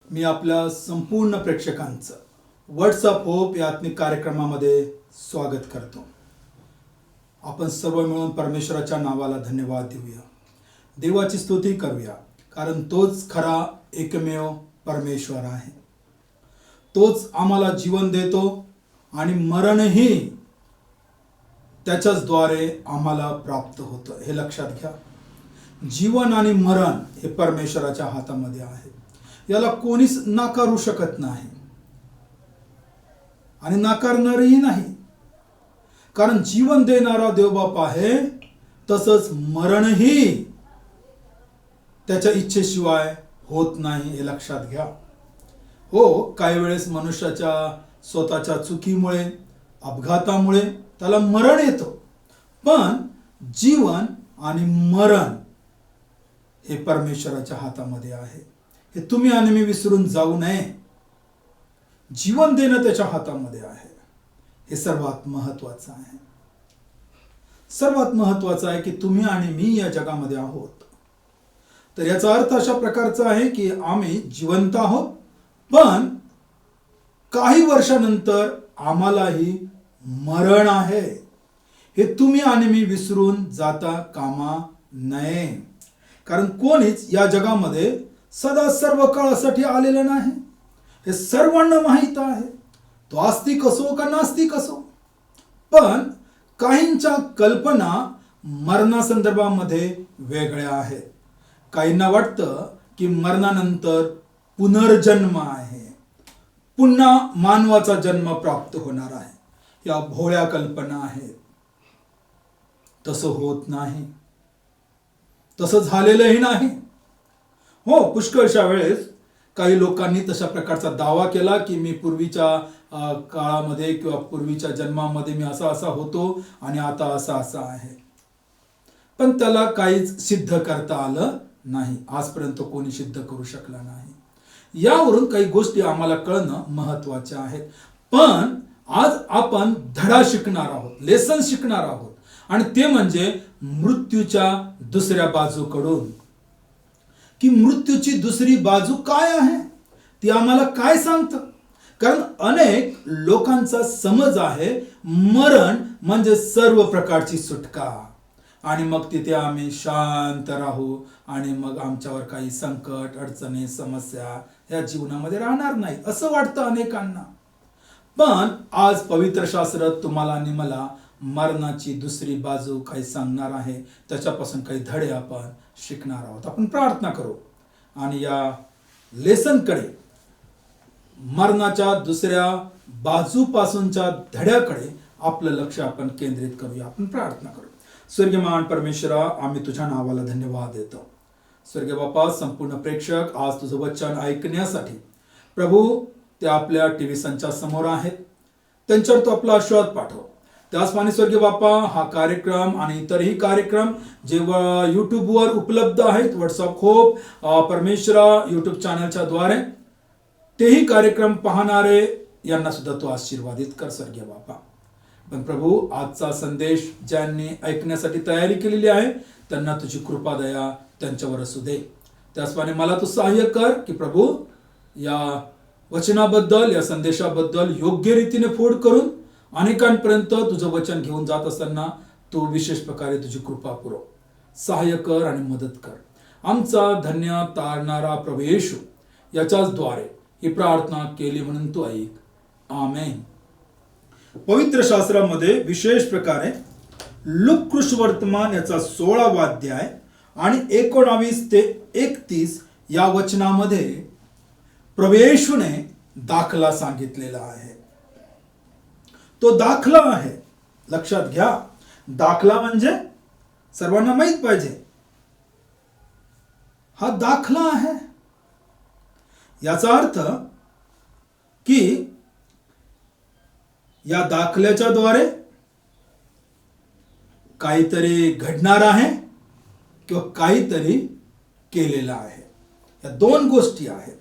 मी आपल्या संपूर्ण प्रेक्षकांचं words of hope या आत्मिक कार्यक्रमामध्ये स्वागत करतो. आपण सर्व मिळून परमेश्वराच्या नावाला धन्यवाद देऊया, देवाची स्तुती करूया, कारण तोच खरा एकमेव परमेश्वर आहे. तोच आम्हाला जीवन देतो आणि मरणही त्याच्याच द्वारे आम्हाला प्राप्त होतं. हे लक्षात घ्या. जीवन आणि मरण हे परमेश्वराच्या हातामध्ये आहे. याला कोणीच नाकारू शकत नाही आणि नाकारणारही नाही, कारण जीवन देणारा देवबाप आहे, तसंच मरणही त्याच्या इच्छेशिवाय होत नाही. हे लक्षात घ्या. हो, काही वेळेस मनुष्याच्या स्वतःच्या चुकीमुळे, अपघातामुळे त्याला मरण येतं, पण जीवन आणि मरण हे परमेश्वराच्या हातामध्ये आहे. हे तुम्ही आणि मी विसरून जाऊ नये. जीवन देणं त्याच्या हातामध्ये आहे. हे सर्वात महत्वाचं आहे. सर्वात महत्वाचं आहे की तुम्ही आणि मी या जगामध्ये आहोत. तर याचा अर्थ अशा प्रकारचा आहे की आम्ही जिवंत आहोत, पण काही वर्षानंतर आम्हालाही मरण आहे. हे तुम्ही आणि मी विसरून जाता कामा नये, कारण कोणीच या जगामध्ये सदा सर्व काळासाठी आलेलं नाही. हे सर्वांना माहीत आहे. तो आस्तिक असो का नास्तिक असो. पण काहींच्या कल्पना मरणासंदर्भामध्ये वेगळ्या आहेत. काहींना वाटतं की मरणानंतर पुनर्जन्म आहे, पुन्हा मानवाचा जन्म प्राप्त होणार आहे. या भोळ्या कल्पना आहेत. तसं होत नाही, तसं झालेलंही नाही. हो, पुष्कळशा वेळेस काही लोकांनी तशा प्रकारचा दावा केला की मी पूर्वीच्या काळामध्ये किंवा पूर्वीच्या जन्मामध्ये मी असा होतो आणि आता असा आहे, पण त्याला काहीच सिद्ध करता आलं नाही. आजपर्यंत कोणी सिद्ध करू शकला नाही. यावरून काही गोष्टी आम्हाला कळणं महत्वाच्या आहेत. पण आज आपण धडा शिकणार आहोत, लेसन शिकणार आहोत, आणि ते म्हणजे मृत्यूच्या दुसऱ्या बाजूकडून. की मृत्यूची दुसरी बाजू काय आहे, ती आम्हाला काय सांगतं. कारण अनेक लोकांचा समज आहे मरण म्हणजे सर्व प्रकारची सुटका, आणि मग तिथे आम्ही शांत राहू आणि मग आमच्यावर काही संकट, अडचणी, समस्या या जीवनामध्ये राहणार नाही, असं वाटतं अनेकांना. पण आज पवित्र शास्त्र तुम्हाला आणि मला मरणाची दुसरी बाजू काही सांगणार आहे. त्याच्यापासून काही धडे आपण शिकणार आहोत. आपण प्रार्थना करू आणि या लेसनकडे, मरणाच्या दुसऱ्या बाजूपासूनच्या धड्याकडे आपलं लक्ष आपण केंद्रित करूया. आपण प्रार्थना करू. स्वर्गीय महान परमेश्वरा, आम्ही तुझ्या नावाला धन्यवाद देतो. स्वर्गीय बापा, संपूर्ण प्रेक्षक आज तुझं वचन ऐकण्यासाठी प्रभू ते आपल्या टीव्ही संचा समोर आहेत. त्यांच्यावर तू आपला आशीर्वाद पाठव. त्याचप्रमाणे स्वर्गीय बापा, हा कार्यक्रम आणि इतरही कार्यक्रम जेव्हा यूट्यूबवर उपलब्ध आहेत, वर्ड्स ऑफ होप परमेश्वरा यूट्यूब चॅनलच्या द्वारे, तेही कार्यक्रम पाहणारे यांना सुद्धा तू आशीर्वादित कर स्वर्गीय बापा. पण प्रभू, आजचा संदेश ज्यांनी ऐकण्यासाठी तयारी केलेली आहे त्यांना तुझी कृपा दया त्यांच्यावर असू दे. त्याचप्रमाणे मला तू सहाय्य कर की प्रभू, या वचनाबद्दल, या संदेशाबद्दल योग्य रीतीने फोड करून अनेकांपर्यंत तुझं वचन घेऊन जात असताना तू विशेष प्रकारे तुझी कृपा पुरव, सहाय्य कर आणि मदत कर. आमचा धन्य तारणारा प्रभू येशू याच्याच द्वारे ही प्रार्थना केली म्हणून तू ऐक. आमेन. पवित्र शास्त्रामध्ये विशेष प्रकारे लूका वर्तमान याचा 16वा अध्याय आणि 19 ते 31 या वचनामध्ये प्रभू येशूने दाखला सांगितलेला आहे. तो दाखला आहे. लक्षात घ्या, दाखला म्हणजे सर्वांना माहित पाहिजे, हा दाखला आहे. याचा अर्थ की या दाखल्याच्या द्वारे काहीतरी घडणार आहे किंवा काहीतरी केलेलं आहे. या दोन गोष्टी आहेत.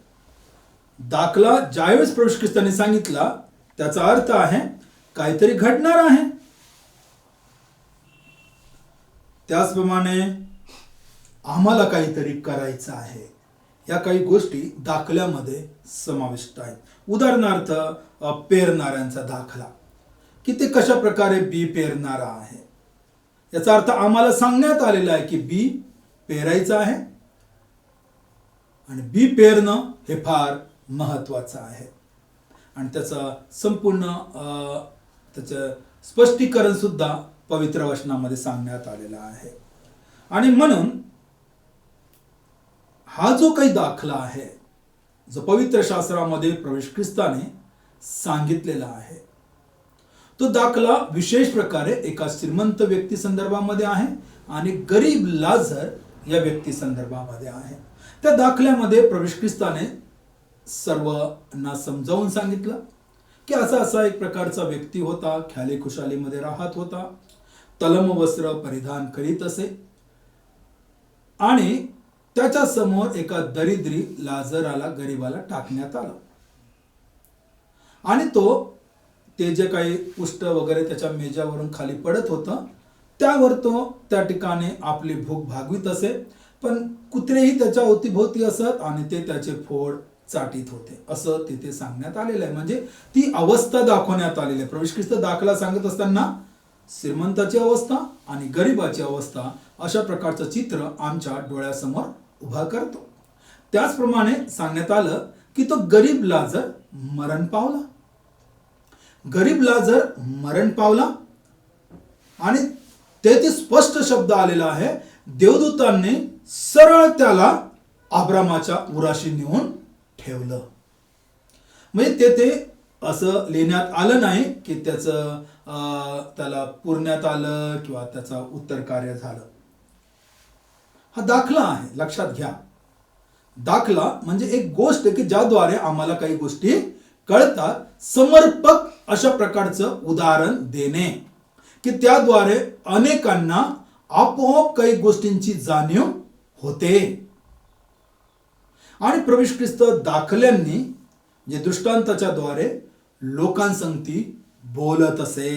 दाखला ज्यावेळेस प्रभू ख्रिस्ताने सांगितला त्याचा अर्थ आहे काहीतरी घडणार आहे. त्याचप्रमाणे आम्हाला काहीतरी करायचं आहे. या काही गोष्टी दाखल्यामध्ये समाविष्ट आहेत. उदाहरणार्थ पेरणाऱ्यांचा दाखला, की ते कशा प्रकारे बी पेरणारा आहे. याचा अर्थ आम्हाला सांगण्यात आलेला आहे की बी पेरायचं आहे आणि बी पेरणं हे फार महत्वाचं आहे. आणि त्याचं संपूर्ण त्याचं स्पष्टीकरण सुद्धा पवित्र वचनामध्ये सांगण्यात आलेलं आहे. आणि म्हणून हा जो काही दाखला आहे, जो पवित्र शास्त्रामध्ये प्रवेश ख्रिस्ताने सांगितलेला आहे, तो दाखला विशेष प्रकारे एका श्रीमंत व्यक्ती संदर्भामध्ये आहे आणि गरीब लाजर या व्यक्ती संदर्भामध्ये आहे. त्या दाखल्यामध्ये प्रवेश ख्रिस्ताने सर्वांना समजावून सांगितलं की असा एक प्रकारचा व्यक्ती होता, ख्याली खुशालीमध्ये राहत होता, तलम वस्त्र परिधान करीत असे आणि त्याच्या समोर एका दरिद्री लाजराला, गरीबाला टाकण्यात आलं आणि ते जे काही उष्ट वगैरे त्याच्या मेजावरून खाली पडत होतं त्यावर तो त्या ठिकाणी आपली भूक भागवीत असे, पण कुत्रेही त्याच्या अवतीभोवती असत आणि ते त्याचे फोड चाटीत होते असं तिथे सांगण्यात आलेलं आहे. म्हणजे ती अवस्था दाखवण्यात आलेली आहे. प्रवेश ख्रिस्त दाखला सांगत असताना श्रीमंताची अवस्था आणि गरीबाची अवस्था अशा प्रकारचं चित्र आमच्या डोळ्यासमोर उभा करतो. त्याचप्रमाणे सांगण्यात आलं की तो गरीब लाजर मरण पावला. गरीब लाजर मरण पावला आणि ते स्पष्ट शब्द आलेला आहे, देवदूतांनी सरळ त्याला अब्रामाच्या उराशी नेऊन ठेवलं. म्हणजे तेथे असं लिहिण्यात आलं नाही की त्याला पुरण्यात आलं किंवा त्याचा उत्तर कार्य झालं. हा दाखला आहे, लक्षात घ्या. दाखला म्हणजे एक गोष्ट की ज्याद्वारे आम्हाला काही गोष्टी कळतात. समर्पक अशा प्रकारचं उदाहरण देणे की त्याद्वारे अनेकांना आपोआप काही गोष्टींची जाणीव होते. आणि प्रवेश ख्रिस्त दाखल्यांनी जे दृष्टांताच्या द्वारे लोकांसंगती बोलत असे,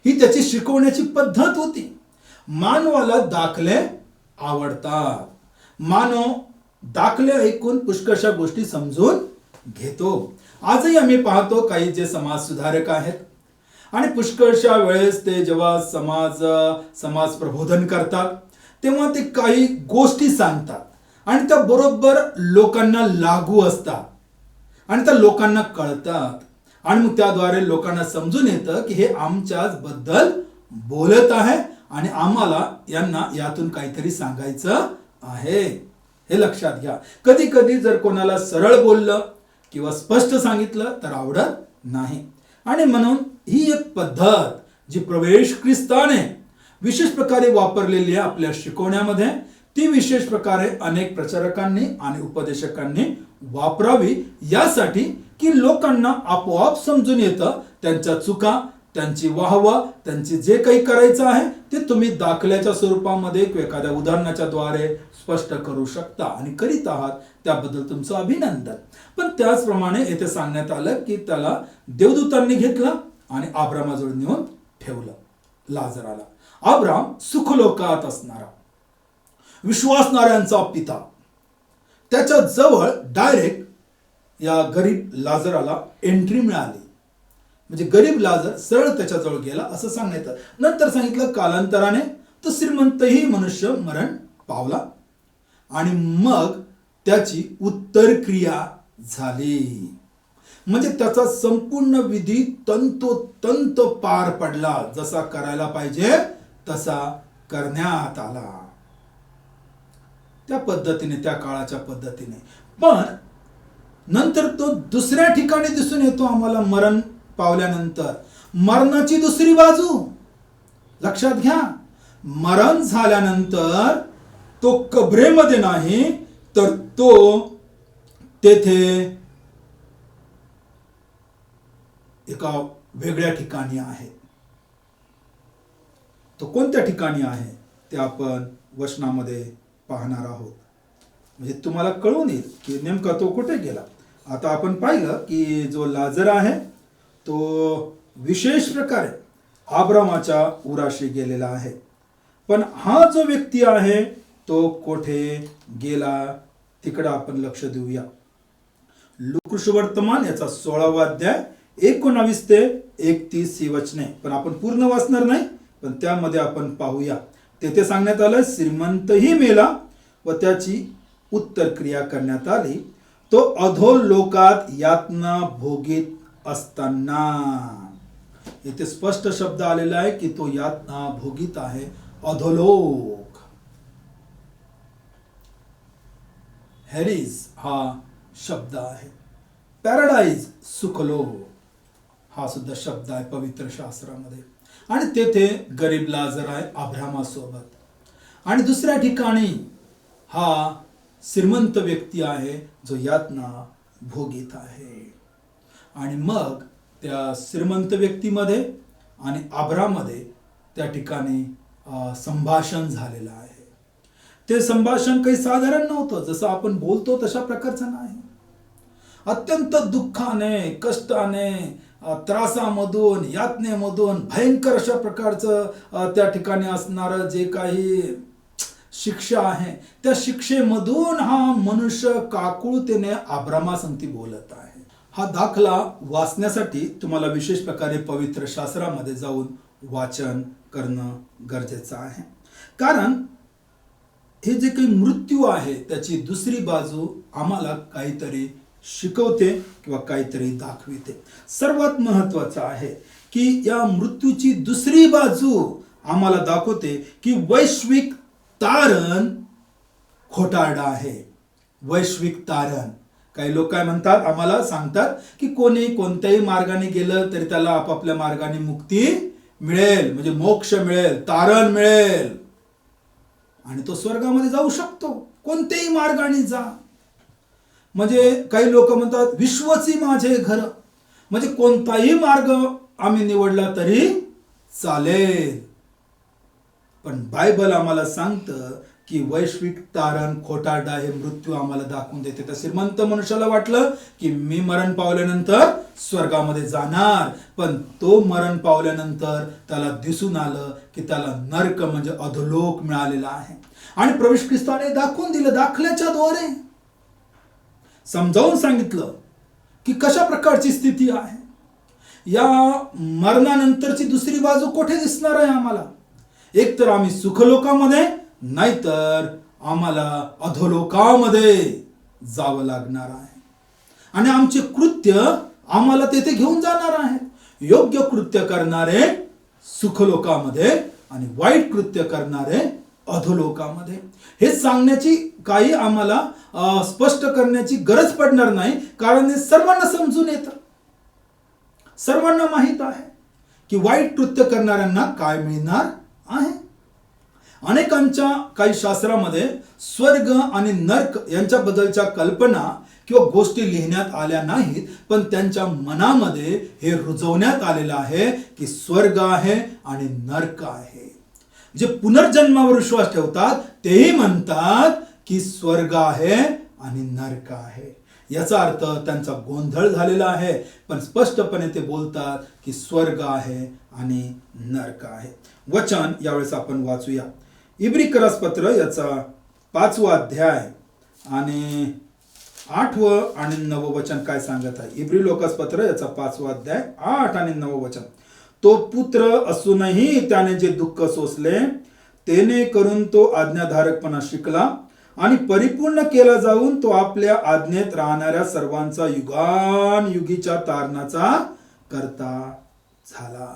ही त्याची शिकवण्याची पद्धत होती. मानवाला दाखले आवडतात. मानव दाखले ऐकून पुष्कळशा गोष्टी समजून घेतो. आजही आम्ही पाहतो काही जे समाज सुधारक आहेत आणि पुष्कळशा वेळेस ते जेव्हा समाज प्रबोधन करतात तेव्हा ते काही गोष्टी सांगतात आणि त्या बरोबर लोकांना लागू असतात आणि त्या लोकांना कळतात आणि मग त्याद्वारे लोकांना समजून येतं की हे आमच्याच बद्दल बोलत आहे आणि आम्हाला यांना यातून काहीतरी सांगायचं आहे. हे लक्षात घ्या. कधी कधी जर कोणाला सरळ बोललं किंवा स्पष्ट सांगितलं तर आवडत नाही. आणि म्हणून ही एक पद्धत जी प्रवेश ख्रिस्ताने विशेष प्रकारे वापरलेली आहे आपल्या शिकवण्यामध्ये, ती विशेष प्रकारे अनेक प्रचारकांनी आणि उपदेशकांनी वापरावी यासाठी की लोकांना आपोआप समजून येतं त्यांच्या चुका, त्यांची वाहवा, त्यांची जे काही करायचं आहे ते तुम्ही दाखल्याच्या स्वरूपामध्ये किंवा एखाद्या उदाहरणाच्या द्वारे स्पष्ट करू शकता आणि करीत आहात, त्याबद्दल तुमचं अभिनंदन. पण त्याचप्रमाणे येथे सांगण्यात आलं की त्याला देवदूतांनी घेतलं आणि अब्रामाजवळ नेऊन ठेवलं लाजराला. अब्राम सुखलोकात असणारा, विश्वासणाऱ्यांचा पिता, त्याच्या जवळ डायरेक्ट या गरीब लाजराला एंट्री मिळाली. म्हणजे गरीब लाजर सरळ त्याच्याजवळ गेला असं सांगण्यात. नंतर सांगितलं कालांतराने तो श्रीमंतही मनुष्य मरण पावला आणि मग त्याची उत्तर क्रिया झाली. म्हणजे त्याचा संपूर्ण विधी तंतोतंत पार पडला. जसा करायला पाहिजे तसा करण्यात आला, त्या पद्धतीने, त्या काळाच्या पद्धतीने. पण नंतर तो दुसऱ्या ठिकाणी दिसून येतो आम्हाला मरण पावल्यानंतर. मरणाची दुसरी बाजू लक्षात घ्या. मरण झाल्यानंतर तो कबरेमध्ये नाही तर तो तेथे एका वेगळ्या ठिकाणी आहे. तो कोणत्या ठिकाणी आहे ते आपण वचनामध्ये पाहणार आहोत. म्हणजे तुम्हाला कळून येईल की नेमका तो कुठे गेला. आता आपण पाहिलं की जो लाजर आहे तो विशेष प्रकारे अब्रामाच्या उराशी गेलेला आहे. पण हा जो व्यक्ती आहे तो कोठे गेला तिकडे आपण लक्ष देऊया. लूका वर्तमान याचा 16वा अध्याय 19 ते 31 ही वचने, पण आपण पूर्ण वाचणार नाही, पण त्यामध्ये आपण पाहूया. तेथे सांगण्यात आलं, श्रीमंतही मेला व त्याची उत्तर क्रिया करण्यात आली. तो अधोलोकात यातना भोगीत असताना. इथे स्पष्ट शब्द आलेला आहे की तो यातना भोगीत आहे. अधोलोक, हेरिस हा शब्द आहे. पॅराडाईज, सुखलोक हा सुद्धा शब्द आहे पवित्र शास्त्रामध्ये. आणि तेथे गरीब लाजर आहे अब्राहामासोबत. आणि दुसऱ्या ठिकाणी हा श्रीमंत व्यक्ती आहे जो यातना भोगीत आहे. आणि मग त्या श्रीमंत व्यक्तीमध्ये आणि अब्राहामध्ये त्या ठिकाणी संभाषण झालेलं आहे. ते संभाषण काही साधारण नव्हतं, जसं आपण बोलतो तशा प्रकारचं नाही. अत्यंत दुःखाने, कष्टाने, त्रासामधून, यातनेमधून भयंकर अशा प्रकारचं त्या ठिकाणी असणारं जे काही शिक्षा आहे, त्या शिक्षेमधून हा मनुष्य काकुळतेने अब्राहामासंगती बोलत आहे. हा दाखला वाचण्यासाठी तुम्हाला विशेष प्रकारे पवित्र शास्त्रामध्ये जाऊन वाचन करणं गरजेचं आहे. कारण हे जे काही मृत्यू आहे त्याची दुसरी बाजू आम्हाला काहीतरी शिकवते किंवा काहीतरी दाखविते. सर्वात महत्वाचं आहे की या मृत्यूची दुसरी बाजू आम्हाला दाखवते की वैश्विक तारण खोटारडा आहे. वैश्विक तारण. काही लोक काय म्हणतात, आम्हाला सांगतात की कोणी कोणत्याही मार्गाने गेलं तरी त्याला आपापल्या मार्गाने मुक्ती मिळेल, म्हणजे मोक्ष मिळेल, तारण मिळेल आणि तो स्वर्गामध्ये जाऊ शकतो. कोणत्याही मार्गाने जा. म्हणजे काही लोक म्हणतात विश्वची माझे घर, म्हणजे कोणताही मार्ग आम्ही निवडला तरी चालेल. पण बायबल आम्हाला सांगतं की वैश्विक तारण खोटारडा हे मृत्यू आम्हाला दाखवून देते. तर श्रीमंत मनुष्याला वाटलं की मी मरण पावल्यानंतर स्वर्गामध्ये जाणार, पण तो मरण पावल्यानंतर त्याला दिसून आलं की त्याला नरक म्हणजे अधोलोक मिळालेला आहे. आणि प्रभू ख्रिस्ताने दाखवून दिलं, दाखल्याच्या द्वारे समजावून सांगितलं की कशा प्रकारची स्थिती आहे. या मरणानंतरची दुसरी बाजू कुठे दिसणार आहे आम्हाला. एक तर आम्ही सुखलोकामध्ये, नाहीतर आम्हाला अधोलोकामध्ये जावं लागणार आहे. आणि आमचे कृत्य आम्हाला तेथे घेऊन जाणार आहे. योग्य कृत्य करणारे सुखलोकामध्ये आणि वाईट कृत्य करणारे अधोलोकामध्ये. हे सांगण्याची काही आम्हाला स्पष्ट करण्याची गरज पडणार नाही, कारण हे सर्वांना समजून येतं. सर्वांना माहित आहे की वाईट कृत्य करणाऱ्यांना काय मिळणार आहे. अनेकांच्या काही शास्त्रामध्ये स्वर्ग आणि नरक यांच्याबद्दलच्या कल्पना किंवा गोष्टी लिहिण्यात आल्या नाहीत, पण त्यांच्या मनामध्ये हे रुजवण्यात आलेलं आहे की स्वर्ग आहे आणि नरक आहे. जे पुनर्जन्मावर विश्वास ठेवतात तेही म्हणतात की स्वर्ग आहे आणि नरक आहे. याचा अर्थ त्यांचा गोंधळ झालेला आहे, पण स्पष्टपणे ते बोलतात की स्वर्ग आहे आणि नरक आहे. वचन यावेळेस आपण वाचूया. इब्रिकरास पत्र याचा 5वा अध्याय आणि 8व आणि 9व वचन काय सांगत आहे. इब्री लोकास पत्र याचा 5वा अध्याय 8 आणि 9व वचन. तो पुत्र असूनही त्याने जे दुःख सोसले तेने करून तो आज्ञाधारकपणा शिकला आणि परिपूर्ण केला जाऊन तो आपल्या आज्ञेत राहणाऱ्या सर्वांचा युगानयुगीच्या तारणाचा करता झाला.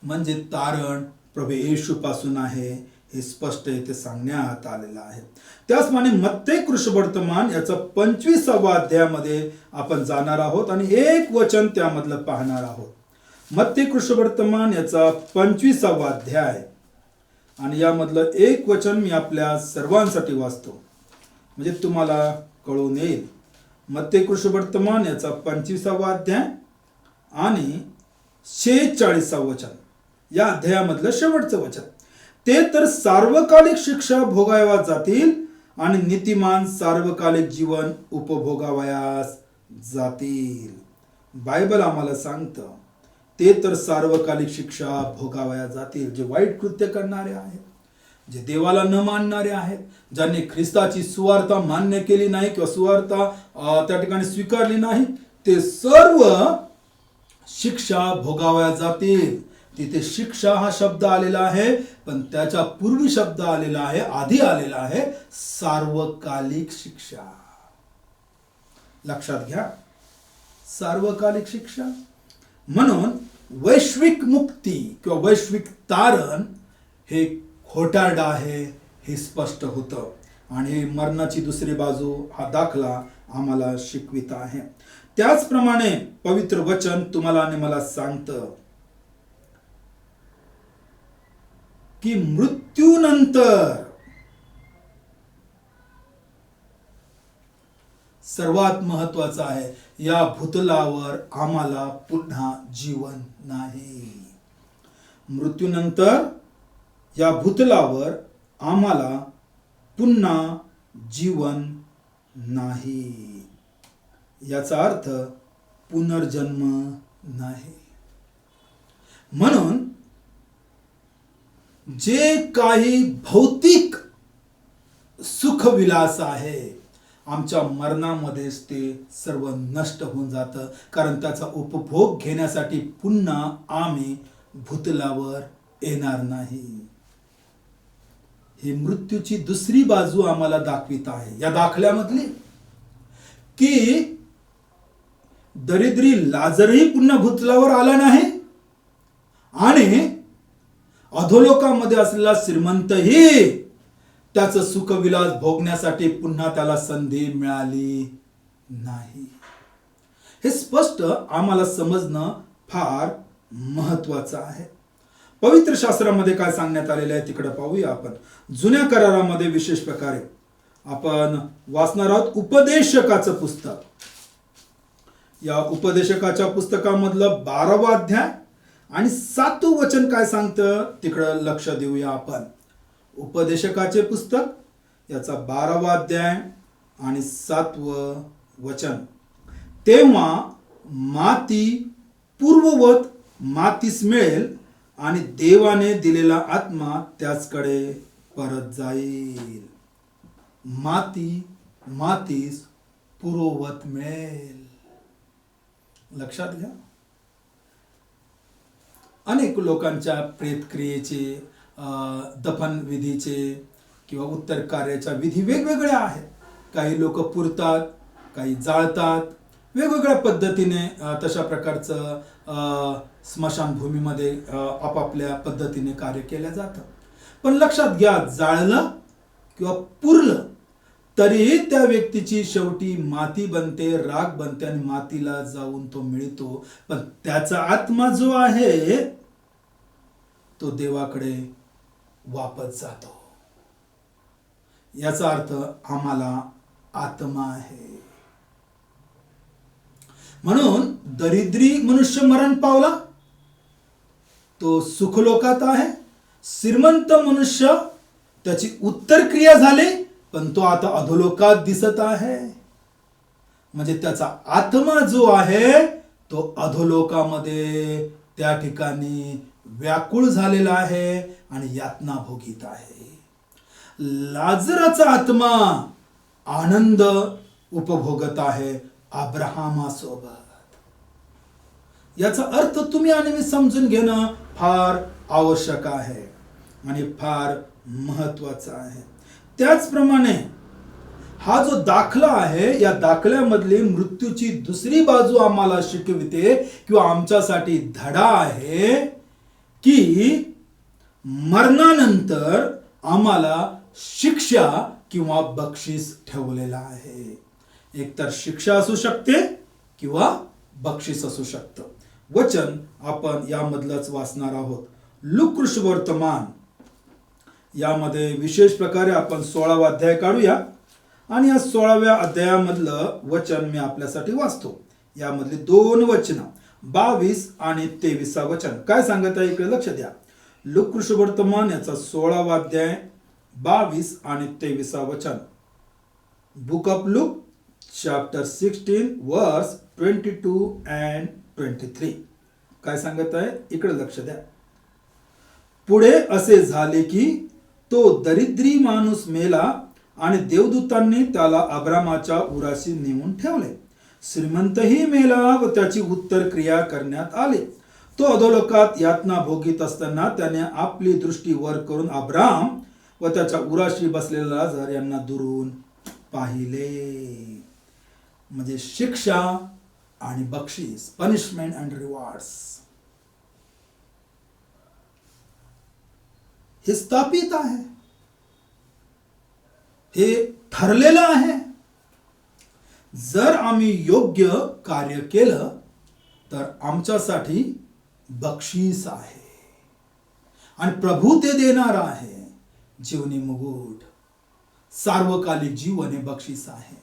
म्हणजे तारण प्रभू येशू पासून आहे हे स्पष्ट येथे सांगण्यात आलेलं आहे. त्याचप्रमाणे मत्ते कृष्णवर्तमान याचा 25वा अध्यायामध्ये आपण जाणार आहोत आणि एक वचन त्यामधलं पाहणार आहोत. मत्ते कृष्णवर्तमान याचा 25वा अध्याय आणि यामधलं एक वचन मी आपल्या सर्वांसाठी वाचतो, म्हणजे तुम्हाला कळून येईल. मत्ते कृष्णवर्तमान याचा 25वा अध्याय आणि 46वा वचन, या अध्यायामधलं शेवटचं वचन. ते तर सार्वकालिक शिक्षा भोगाव्या जातील आणि नीतिमान सार्वकालिक जीवन उपभोगावयास जातील. बायबल आम्हाला सांगतं ते तर सार्वकालिक शिक्षा भोगावया जातील. जे वाईट कृत्य करणारे आहेत, जे देवाला न मानणारे आहेत, ज्यांनी ख्रिस्ताची सुवार्ता मान्य केली नाही किंवा सुवार्ता त्या ठिकाणी स्वीकारली नाही, ते सर्व शिक्षा भोगाव्या जातील. तिथे शिक्षा हा शब्द आलेला आहे, पण त्याच्या पूर्वी शब्द आलेला आहे, आधी आलेला आहे सार्वकालिक शिक्षा. लक्षात घ्या, सार्वकालिक शिक्षा. म्हणून वैश्विक मुक्ती किंवा वैश्विक तारण हे खोटारडं आहे हे स्पष्ट होतं. आणि मरणाची दुसरी बाजू हा दाखला आम्हाला शिकवित आहे. त्याचप्रमाणे पवित्र वचन तुम्हाला आणि मला सांगतं की मृत्यूनंतर सर्वात महत्वाचं आहे, या भूतलावर आम्हाला पुन्हा जीवन नाही. मृत्यूनंतर या भूतलावर आम्हाला पुन्हा जीवन नाही. याचा अर्थ पुनर्जन्म नाही. म्हणून जे काही भौतिक सुखविलास आहे, आमच्या मरणामध्येच ते सर्व नष्ट होऊन जातं, कारण त्याचा उपभोग घेण्यासाठी पुन्हा आम्ही भूतलावर येणार नाही. ही मृत्यूची दुसरी बाजू आम्हाला दाखवित आहे. या दाखल्यामधली की दरिद्री लाजरही पुन्हा भूतलावर आला नाही आणि अधोलोकामध्ये असलेला श्रीमंतही त्याचं सुखविलास भोगण्यासाठी पुन्हा त्याला संधी मिळाली नाही. हे स्पष्ट आम्हाला समजणं फार महत्वाचं आहे. पवित्र शास्त्रामध्ये काय सांगण्यात आलेलं आहे तिकडे पाहूया आपण. जुन्या करारामध्ये विशेष प्रकारे आपण वाचणार आहोत उपदेशकाचं पुस्तक. या उपदेशकाच्या पुस्तकामधलं 12वा अध्याय आणि 7वं वचन काय सांगतं तिकडं लक्ष देऊया आपण. उपदेशकाचे पुस्तक याचा 12वा अध्याय आणि 7वं वचन. तेव्हा माती पूर्ववत मातीस मिळेल आणि देवाने दिलेला आत्मा त्याचकडे परत जाईल. माती मातीस पूर्ववत मिळेल. लक्षात घ्या, अनेक लोकांच्या प्रेतक्रियेचे, दफन विधीचे किंवा उत्तर कार्याच्या विधी वेगवेगळ्या आहेत. काही लोक पुरतात, काही जाळतात, वेगवेगळ्या पद्धतीने तशा प्रकारचं स्मशानभूमीमध्ये आपापल्या पद्धतीने कार्य केलं जातं. पण लक्षात घ्या, जाळलं किंवा पुरलं तरीही त्या व्यक्तीची शेवटी माती बनते, राख बनते आणि मातीला जाऊन तो मिळतो. पण त्याचा आत्मा जो आहे तो देवाकडे वापस जातो. याचा अर्थ आम्हाला आत्मा आहे. म्हणून दरिद्री मनुष्य मरण पावला तो सुखलोकात आहे. श्रीमंत मनुष्य त्याची उत्तर क्रिया झाली पण तो आता अधोलोकात दिसत आहे. म्हणजे त्याचा आत्मा जो आहे तो अधोलोकामध्ये त्या ठिकाणी व्याकुळ झालेला आहे आणि यातना भोगीत आहे. लाजराचा आत्मा आनंद उपभोगत आहे अब्राहमासोबत. याचा अर्थ तुम्ही आणि मी समजून घेणं फार आवश्यक आहे आणि फार महत्वाचं आहे. त्याचप्रमाणे हा जो दाखला आहे, या दाखल्यामधली मृत्यूची दुसरी बाजू आम्हाला शिकविते किंवा आमच्यासाठी धडा आहे की मरणानंतर आम्हाला शिक्षा किंवा बक्षीस ठेवलेला आहे. एकतर शिक्षा असू शकते किंवा बक्षीस असू शकतं. वचन आपण यामधलंच वाचणार आहोत. लूका वर्तमान यामध्ये विशेष प्रकारे आपण 16वा अध्याय काढूया आणि या 16व्या अध्यायामधलं वचन मी आपल्यासाठी वाचतो. यामधली 2 वचन 22 आणि 23 वचन काय सांगत आहे इकडे लक्ष द्या. लूका वर्तमान याचा 16वा अध्याय 22 आणि 23 वचन. बुक ऑफ लूक चॅप्टर 16 वर्स 22 and 23 काय सांगत आहे इकडे लक्ष द्या. पुढे असे झाले की तो दरिद्री माणूस मेला आणि देवदूतांनी त्याला अब्रामाच्या उराशी नेऊन ठेवले. श्रीमंतही मेला व त्याची उत्तर क्रिया करण्यात आली. तो अधोलोकात यातना भोगीत असताना त्याने आपली दृष्टी वर करून अब्राम व त्याच्या उराशी बसलेला लाजर यांना दुरून पाहिले. म्हणजे शिक्षा आणि बक्षीस, पनिशमेंट अँड रिवॉर्ड्स, हे स्थापित आहे, हे ठरलेलं आहे. जर आम्ही योग्य कार्य केलं तर आमच्यासाठी बक्षीस आहे आणि प्रभू ते देणार आहे. जीवनी मुकुट, सार्वकालिक जीवन हे बक्षीस आहे.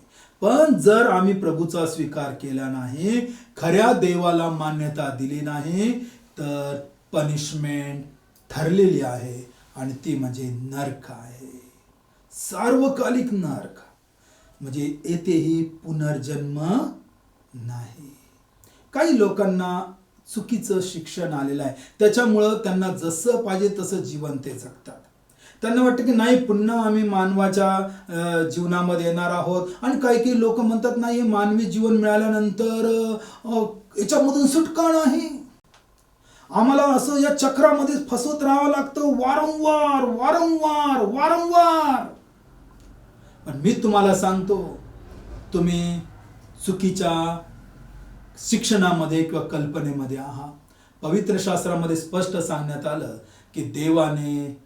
पण जर आम्ही प्रभूचा स्वीकार केला नाही, खऱ्या देवाला मान्यता दिली नाही, तर पनिशमेंट ठरलेली आहे आणि ती म्हणजे नरक आहे. सार्वकालिक नरक, म्हणजे येथेही पुनर्जन्म नाही. काही लोकांना चुकीचं शिक्षण आलेलं आहे, त्याच्यामुळं त्यांना जसं पाहिजे तसं जीवन ते जगतात. त्यांना वाटतं की नाही, पुन्हा आम्ही मानवाच्या जीवनामध्ये येणार आहोत. आणि काही लोक म्हणतात नाही, मानवी जीवन मिळाल्यानंतर याच्यामधून सुटका नाही, आम्हाला असं या चक्रामध्ये फसवत राहावं लागतं वारंवार वारंवार वारंवार. पण मी तुम्हाला सांगतो, तुम्ही चुकीच्या शिक्षणामध्ये किंवा कल्पनेमध्ये आहात. पवित्र शास्त्रामध्ये स्पष्ट सांगण्यात आलं की देवाने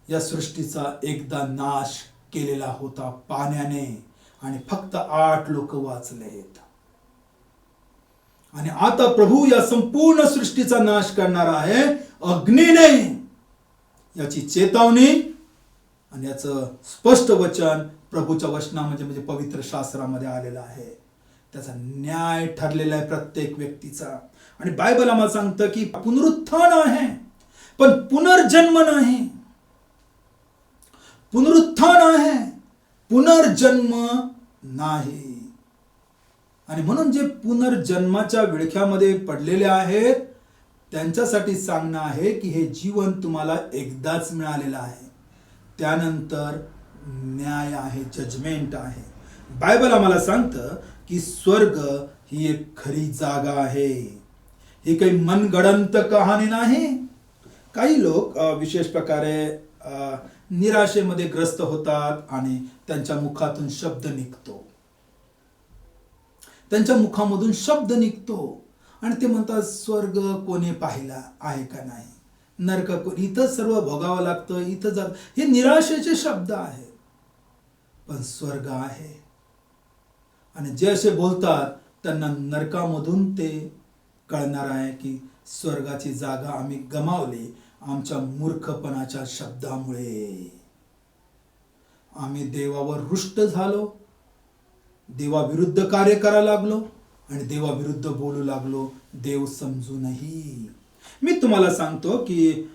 या सृष्टीचा एकदा नाश केलेला होता पाण्याने आणि फक्त 8 लोक वाचलेत. आणि आता प्रभू या संपूर्ण सृष्टीचा नाश करणार आहे अग्नीने. याची चेतावणी आणि याचं स्पष्ट वचन प्रभूच्या वचनामध्ये म्हणजे पवित्र शास्त्रामध्ये आलेलं आहे. त्याचा न्याय ठरलेला आहे प्रत्येक व्यक्तीचा. आणि बायबल आम्हाला सांगतं की पुनरुत्थान आहे, पण पुनर्जन्म नाही. पुनरुत्थान आहे, पुनर्जन्म नाही. आणि म्हणून जे पुनर्जन्माच्या विळख्यामध्ये पडलेले आहेत त्यांच्यासाठी सांगणं आहे की हे जीवन तुम्हाला एकदाच मिळालेलं आहे, त्यानंतर न्याय आहे, जजमेंट आहे. बायबल आम्हाला सांगतं की स्वर्ग ही एक खरी जागा आहे, ही काही मनगडंत कहाणी नाही. काही लोक विशेष प्रकारे निराशेमध्ये ग्रस्त होतात आणि त्यांच्या मुखातून शब्द निघतो, त्यांच्या मुखामधून शब्द निघतो आणि ते म्हणतात स्वर्ग कोणी पाहिला आहे का नाही, नरक इथं सर्व भोगावं लागतं, इथं जात. हे निराशेचे शब्द आहेत. पण स्वर्ग आहे. आणि जे असे बोलतात त्यांना नरकामधून ते कळणार आहे की स्वर्गाची जागा आम्ही गमावली आमच्या मूर्खपणाच्या शब्दामुळे. आम्ही देवावर रुष्ट झालो, देवाविरुद्ध कार्य करायला लागलो आणि देवाविरुद्ध बोलू लागलो, देव समजूनही. मी तुम्हाला सांगतो की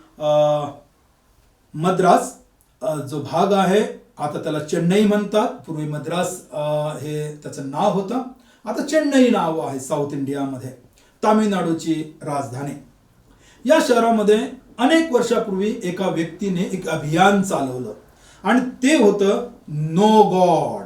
मद्रास जो भाग आहे, आता त्याला चेन्नई म्हणतात, पूर्वी मद्रास हे त्याचं नाव होतं, आता चेन्नई नाव आहे साऊथ इंडियामध्ये, तामिळनाडूची राजधानी. या शहरामध्ये अनेक वर्षापूर्वी एका व्यक्तीने एक अभियान चालवलं आणि ते होतं नो गॉड,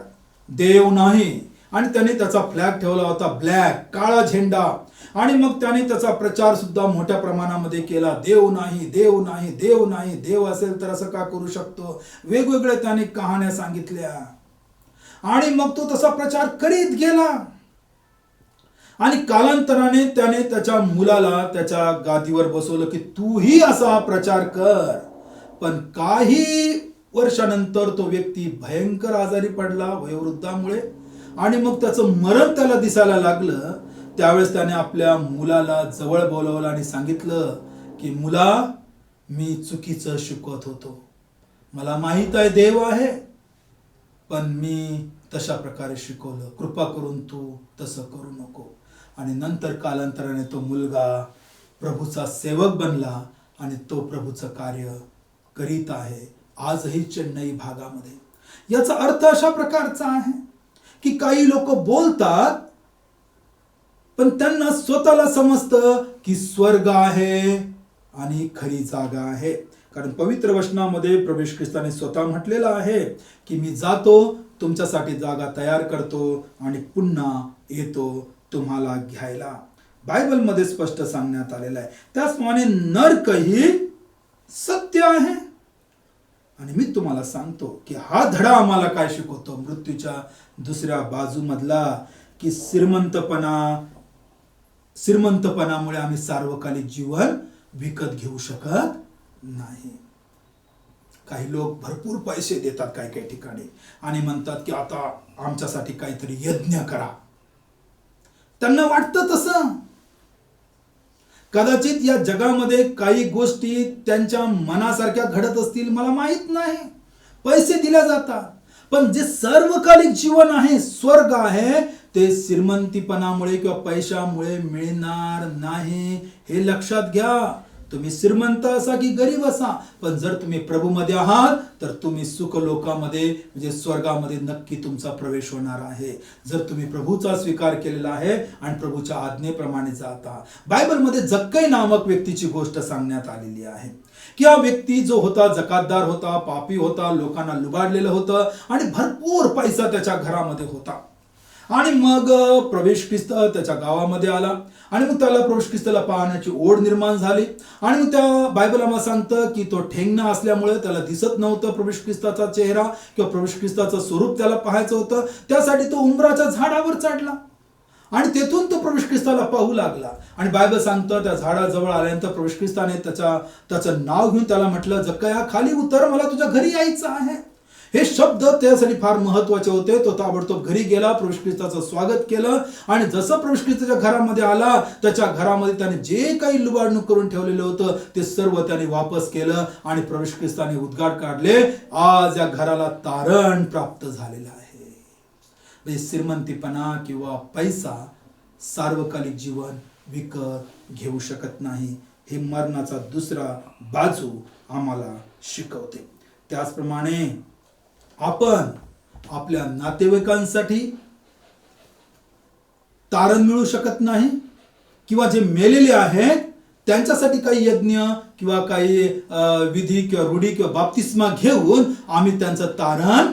देव नाही. आणि त्याने त्याचा फ्लॅग ठेवला होता ब्लॅक, काळा झेंडा. आणि मग त्याने त्याचा प्रचार सुद्धा मोठ्या प्रमाणामध्ये केला, देव नाही, देव नाही, देव नाही, देव असेल तर असं का करू शकतो. वेगवेगळ्या त्याने कहाण्या सांगितल्या आणि मग तो तसा प्रचार करीत गेला. आणि कालांतराने त्याने त्याच्या मुलाला त्याच्या गादीवर बसवलं की तूही असा प्रचार कर. पण काही वर्षानंतर तो व्यक्ती भयंकर आजारी पडला वयोवृद्धामुळे आणि मग त्याचं मरण त्याला दिसायला लागलं. त्यावेळेस त्याने आपल्या मुलाला जवळ बोलवलं आणि सांगितलं की मुला, मी चुकीचं शिकवत होतो, मला माहित आहे देव आहे, पण मी तशा प्रकारे शिकवलं, कृपा करून तू तसं करू नको. आणि नंतर कालांतराने तो मुलगा प्रभूचा सेवक बनला आणि तो प्रभूचं कार्य करीत आहे आजही चेन्नई भागामध्ये. याचा अर्थ अशा प्रकारचा आहे की काही लोक बोलतात पण त्यांना स्वतःला समजतं की स्वर्ग आहे आणि खरी जागा आहे. कारण पवित्र वचनामध्ये प्रभू येशू ख्रिस्ताने स्वतः म्हटलेलं आहे की मी जातो, तुमच्यासाठी जागा तयार करतो आणि पुन्हा येतो तुम्हाला घ्यायला. बायबलमध्ये स्पष्ट सांगण्यात आलेलं आहे. त्याचप्रमाणे नरकही सत्य आहे. आणि मी तुम्हाला सांगतो की हा धडा आम्हाला काय शिकवतो, मृत्यूच्या दुसऱ्या बाजूमधला, की श्रीमंतपणामुळे आम्ही सार्वकालिक जीवन विकत घेऊ शकत नाही. काही लोक भरपूर पैसे देतात काही काही ठिकाणी आणि म्हणतात की आता आमच्यासाठी काहीतरी यज्ञ करा. त्यांना वाटतं तसं. कदाचित या जगामध्ये काही गोष्टी त्यांच्या मनासारख्या घडत असतील, मला माहित नाही. पैसे दिले जातात, पण जे सर्वकालिक जीवन आहे, स्वर्ग आहे, ते श्रीमंतीपणामुळे किंवा पैशामुळे मिळणार नाही. हे लक्षात घ्या. तुम्ही श्रीमंत असा की गरीब असा, पण जर तुम्ही प्रभूमध्ये आहात तर तुम्ही सुखलोकामध्ये म्हणजे स्वर्गामध्ये नक्की तुमचा प्रवेश होणार आहे. जर तुम्ही प्रभूचा स्वीकार केलेला आहे आणि प्रभूच्या आज्ञेप्रमाणे जाता. बायबलमध्ये जक्कई नामक व्यक्तीची गोष्ट सांगण्यात आलेली आहे की हा व्यक्ती जो होता जकातदार होता, पापी होता, लोकांना लुबाडलेलं होतं आणि भरपूर पैसा त्याच्या घरामध्ये होता. आणि मग प्रभू येशू ख्रिस्त त्याच्या गावामध्ये आला आणि मग त्याला प्रभू येशू ख्रिस्ताला पाहण्याची ओढ निर्माण झाली. आणि मग त्या बायबल आम्हाला सांगतं की तो ठेंगणा असल्यामुळे त्याला दिसत नव्हतं प्रभू येशू ख्रिस्ताचा चेहरा किंवा प्रभू येशू ख्रिस्ताचं स्वरूप त्याला पाहायचं होतं. त्यासाठी तो उंबराच्या झाडावर चढला आणि तेथून तो प्रभू येशू ख्रिस्ताला पाहू लागला. आणि बायबल सांगतं त्या झाडाजवळ आल्यानंतर प्रभू येशू ख्रिस्ताने त्याचं नाव घेऊन त्याला म्हटलं, जक्कया खाली उतर, मला तुझ्या घरी यायचं आहे. हे शब्द त्यासाठी फार महत्वाचे होते. तो ताबडतोब घरी गेला, प्रभू येशू ख्रिस्ताचं स्वागत केलं आणि जसं प्रभू येशू ख्रिस्ताच्या घरामध्ये आला, त्याच्या घरामध्ये त्याने जे काही लुबाडणूक करून ठेवलेलं होतं ते सर्व त्याने वापस केलं आणि प्रभू येशू ख्रिस्ताने उद्गार काढले, आज या घराला तारण प्राप्त झालेलं आहे. म्हणजे श्रीमंतीपणा किंवा पैसा सार्वकालिक जीवन विकत घेऊ शकत नाही. हे मरणाचा दुसरा बाजू आम्हाला शिकवते. त्याचप्रमाणे आपण आपल्या नातेवाईकांसाठी तारण मिळू शकत नाही किंवा जे मेलेले आहेत त्यांच्यासाठी काही यज्ञ किंवा काही विधी किंवा रूढी किंवा बाप्तिस्मा घेऊन आम्ही त्यांचं तारण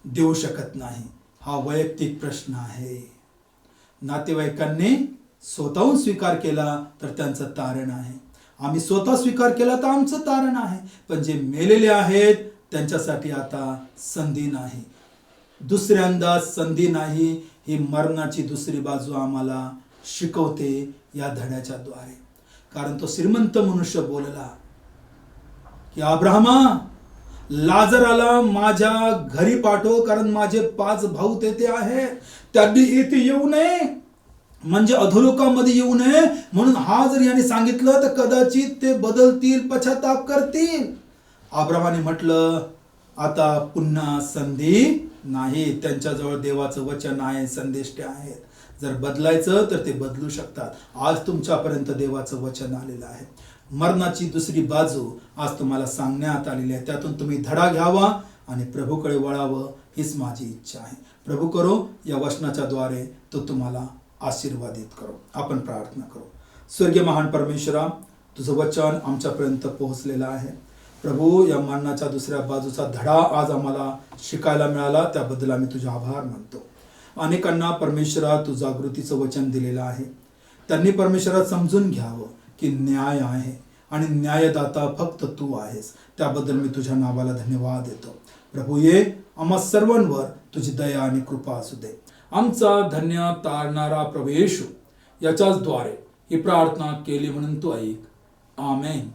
देऊ शकत नाही. हा वैयक्तिक प्रश्न आहे. नातेवाईकांनी स्वतःहून स्वीकार केला तर त्यांचं तारण आहे. आम्ही स्वतः स्वीकार केला तर आमचं तारण आहे. पण जे मेलेले आहेत त्यांच्यासाठी आता संधी नाही, दुसऱ्यांदा संधी नाही. ही मरणाची दुसरी बाजू आम्हाला शिकवते या धड्याच्या द्वारे. कारण तो श्रीमंत मनुष्य बोलला की अब्राहमा, लाजराला माझ्या घरी पाठव, कारण माझे 5 भाऊ तेथे आहेत, त्यांनी इथे येऊ नये, म्हणजे अधोलोकामध्ये येऊ नये. म्हणून हा जर याने सांगितलं तर कदाचित ते बदलतील, पश्चाताप करतील. अब्रामाने म्हटलं, आता पुन्हा संधी नाही. त्यांच्याजवळ देवाचं वचन आहे, संदेष्टे आहेत. जर बदलायचं तर ते बदलू शकतात. आज तुमच्यापर्यंत देवाचं वचन आलेलं आहे. मरणाची दुसरी बाजू आज तुम्हाला सांगण्यात आलेली आहे. त्यातून तुम्ही धडा घ्यावा आणि प्रभूकडे वळावं, हीच माझी इच्छा आहे. प्रभू करो या वचनाच्या द्वारे तो तुम्हाला आशीर्वादित करो. आपण प्रार्थना करू. स्वर्गीय महान परमेश्वरा, तुझं वचन आमच्यापर्यंत पोहोचलेलं आहे. प्रभू, या मरणाच्या दुसऱ्या बाजूचा धडा आज आम्हाला शिकायला मिळाला, त्याबद्दल आम्ही तुझे आभार मानतो. अनेकांना परमेश्वरा तू जागृतीचं वचन दिलेलं आहे. त्यांनी परमेश्वरा समजून घ्यावं की न्याय आहे आणि न्यायदाता फक्त तू आहेस. त्याबद्दल मी तुझ्या नावाला धन्यवाद देतो. प्रभू, ये आम्हा सर्वांवर तुझी दया आणि कृपा असू दे. आमचा धन्य तारणारा प्रभू येशू याच्याच द्वारे ही प्रार्थना केली म्हणून तू ऐक. आमेन.